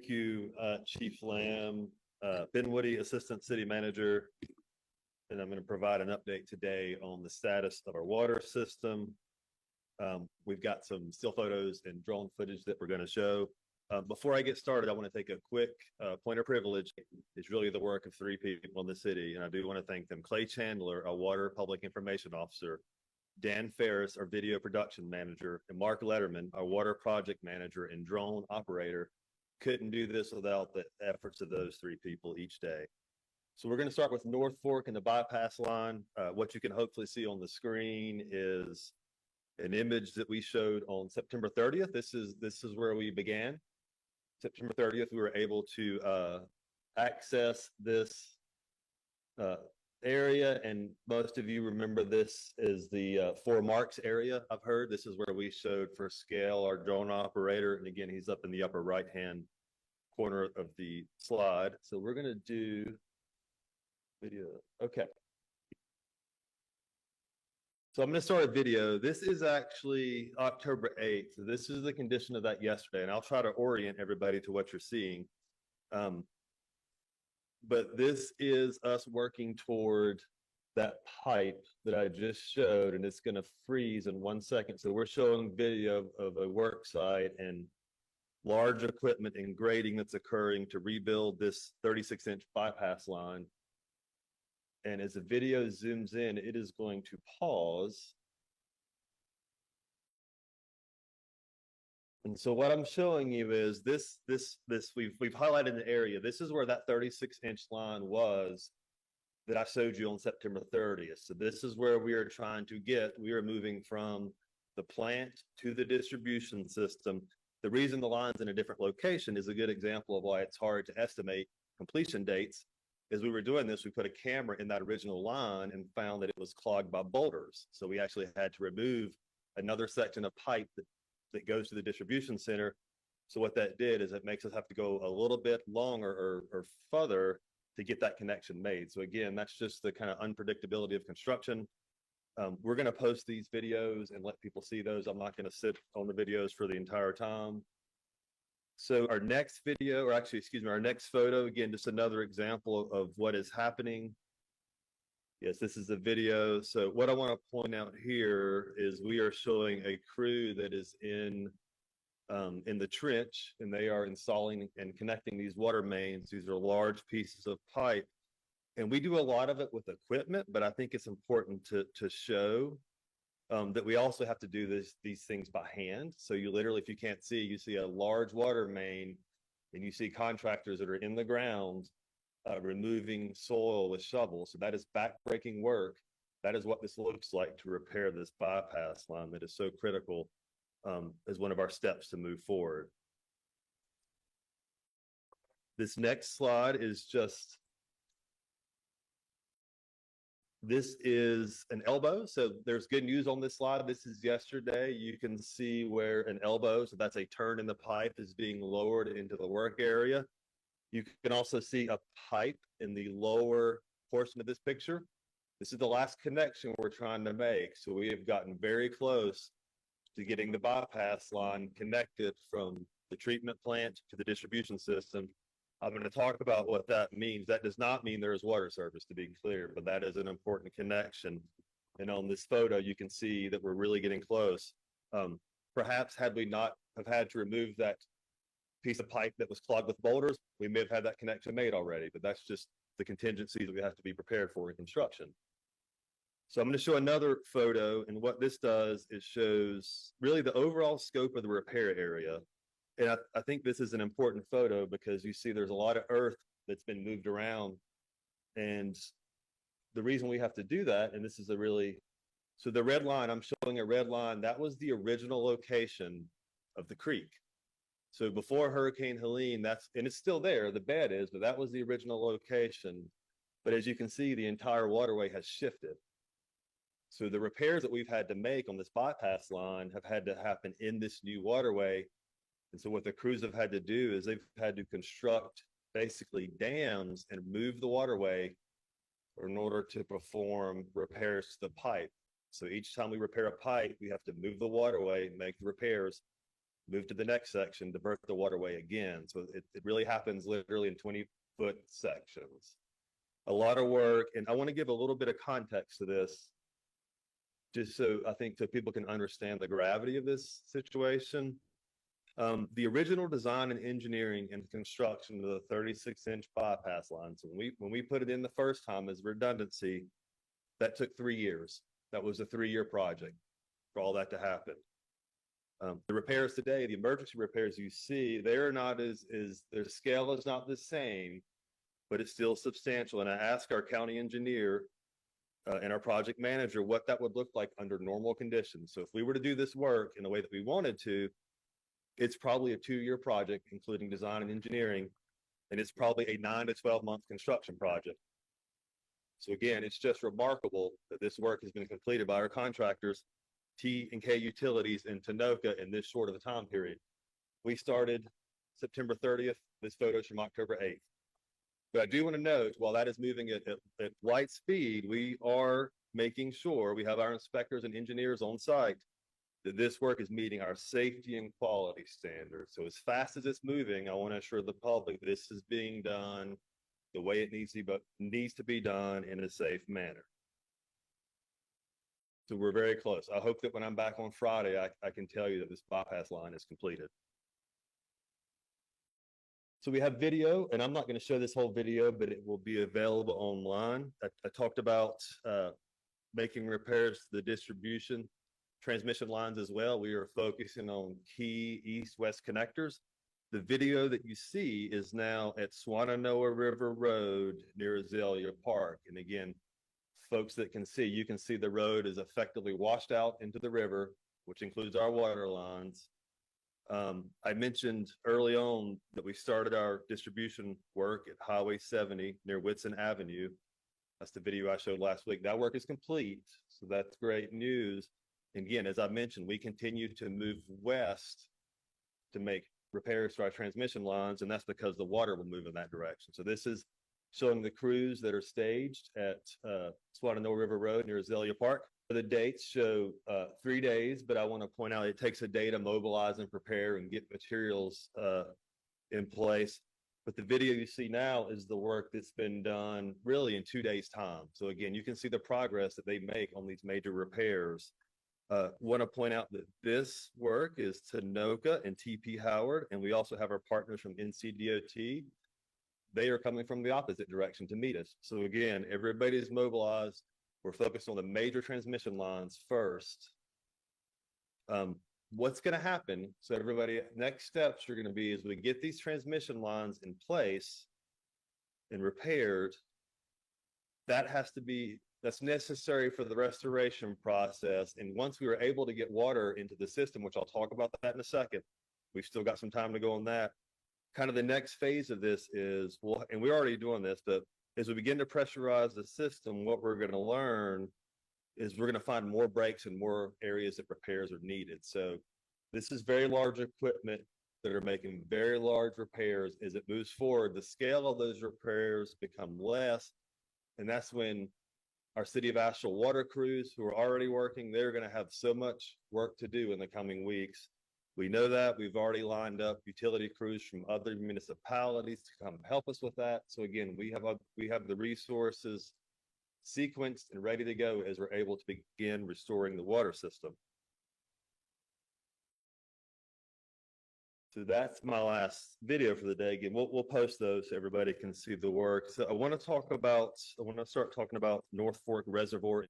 Thank you, Chief Lamb, Ben Woody, Assistant City Manager. And I'm going to provide an update today on the status of our water system. We've got some still photos and drone footage that we're going to show. Before I get started, I want to take a quick point of privilege. It's really the work of three people in the city, and I do want to thank them. Clay Chandler, our Water Public Information Officer, Dan Ferris, our Video Production Manager, and Mark Letterman, our Water Project Manager and Drone Operator. Couldn't do this without the efforts of those three people each day. So we're going to start with North Fork and the bypass line. What you can hopefully see on the screen is an image that we showed on September 30th. This is where we began. September 30th, we were able to access this area, and most of you remember this is the Four Marks area. I've heard this is where we showed for scale our drone operator, and again, he's up in the upper right-hand corner of the slide. So we're going to do video. Okay. So I'm going to start a video. This is actually October 8th. So this is the condition of that yesterday, and I'll try to orient everybody to what you're seeing. But this is us working toward that pipe that I just showed, and it's going to freeze in 1 second. So we're showing video of a work site and large equipment and grading that's occurring to rebuild this 36-inch bypass line. And as the video zooms in, it is going to pause. And so what I'm showing you is this we've highlighted the area. This is where that 36-inch line was that I showed you on September 30th. So this is where we are trying to get. We are moving from the plant to the distribution system. The reason the line's in a different location is a good example of why it's hard to estimate completion dates. As we were doing this, we put a camera in that original line and found that it was clogged by boulders. So we actually had to remove another section of pipe that goes to the distribution center. So what that did is it makes us have to go a little bit longer or further to get that connection made. So again, that's just the kind of unpredictability of construction. We're going to post these videos and let people see those. I'm not going to sit on the videos for the entire time. So our next video, or actually, excuse me, our next photo, again, just another example of what is happening. Yes, this is a video. So what I want to point out here is we are showing a crew that is in the trench, and they are installing and connecting these water mains. These are large pieces of pipe. And we do a lot of it with equipment, but I think it's important to show that we also have to do these things by hand. So you literally, if you can't see, you see a large water main, and you see contractors that are in the ground removing soil with shovels. So that is backbreaking work. That is what this looks like to repair this bypass line that is so critical as one of our steps to move forward. This next slide is just, this is an elbow. So there's good news on this slide. This is yesterday. You can see where an elbow, so that's a turn in the pipe, is being lowered into the work area. You can also see a pipe in the lower portion of this picture. This is the last connection we're trying to make. So we have gotten very close to getting the bypass line connected from the treatment plant to the distribution system. I'm going to talk about what that means. That does not mean there is water service, to be clear, but that is an important connection. And on this photo, you can see that we're really getting close. Perhaps had we not have had to remove that piece of pipe that was clogged with boulders, we may have had that connection made already, but that's just the contingencies that we have to be prepared for in construction. So I'm going to show another photo, and what this does is shows really the overall scope of the repair area. And I think this is an important photo because you see there's a lot of earth that's been moved around. And the reason we have to do that, and this is a really, so the red line, I'm showing a red line, that was the original location of the creek. So before Hurricane Helene, and it's still there, the bed is, but that was the original location. But as you can see, the entire waterway has shifted. So the repairs that we've had to make on this bypass line have had to happen in this new waterway. And so what the crews have had to do is they've had to construct basically dams and move the waterway in order to perform repairs to the pipe. So each time we repair a pipe, we have to move the waterway, make the repairs. move to the next section, divert the waterway again. So it really happens literally in 20-foot sections. A lot of work, and I want to give a little bit of context to this, just so I think so people can understand the gravity of this situation. The original design and engineering and construction of the 36-inch bypass lines, when we put it in the first time as redundancy, that took 3 years. That was a 3-year project for all that to happen. The repairs today, the emergency repairs you see, they're not their scale is not the same, but it's still substantial. And I asked our county engineer and our project manager what that would look like under normal conditions. So if we were to do this work in the way that we wanted to, it's probably a 2-year project, including design and engineering, and it's probably a 9 to 12-month construction project. So again, it's just remarkable that this work has been completed by our contractors, T&K Utilities in Tanoka, in this short of a time period. We started September 30th. This photo is from October 8th. But I do want to note, while that is moving at light speed, we are making sure we have our inspectors and engineers on site that this work is meeting our safety and quality standards. So as fast as it's moving, I want to assure the public this is being done the way it needs to be done in a safe manner. So we're very close. I hope that when I'm back on Friday, I can tell you that this bypass line is completed. So we have video, and I'm not going to show this whole video, but it will be available online. I talked about making repairs to the distribution transmission lines as well. We are focusing on key east-west connectors. The video that you see is now at Swannanoa River Road near Azalea Park. And again, folks that can see, you can see the road is effectively washed out into the river, which includes our water lines. I mentioned early on that we started our distribution work at Highway 70 near Whitson Avenue. That's the video I showed last week. That work is complete, so that's great news. And again, as I mentioned, we continue to move west to make repairs to our transmission lines, and that's because the water will move in that direction. So this is showing the crews that are staged at Swannanoa River Road near Azalea Park. The dates show 3 days, but I want to point out it takes a day to mobilize and prepare and get materials in place. But the video you see now is the work that's been done really in 2 days' time. So again, you can see the progress that they make on these major repairs. Want to point out that this work is Tanoka and TP Howard, and we also have our partners from NCDOT. They are coming from the opposite direction to meet us. So again, everybody's mobilized. We're focused on the major transmission lines first. What's going to happen? So everybody, next steps are going to be as we get these transmission lines in place and repaired, that's necessary for the restoration process. And once we were able to get water into the system, which I'll talk about that in a second, we've still got some time to go on that. Kind of the next phase of this is, and we're already doing this, but as we begin to pressurize the system, what we're going to learn is we're going to find more breaks in more areas that repairs are needed. So this is very large equipment that are making very large repairs. As it moves forward, the scale of those repairs become less. And that's when our City of Asheville water crews who are already working, they're going to have so much work to do in the coming weeks. We know that. We've already lined up utility crews from other municipalities to come help us with that. So again, we have the resources sequenced and ready to go as we're able to begin restoring the water system. So that's my last video for the day. Again, we'll post those so everybody can see the work. So I want to start talking about North Fork Reservoir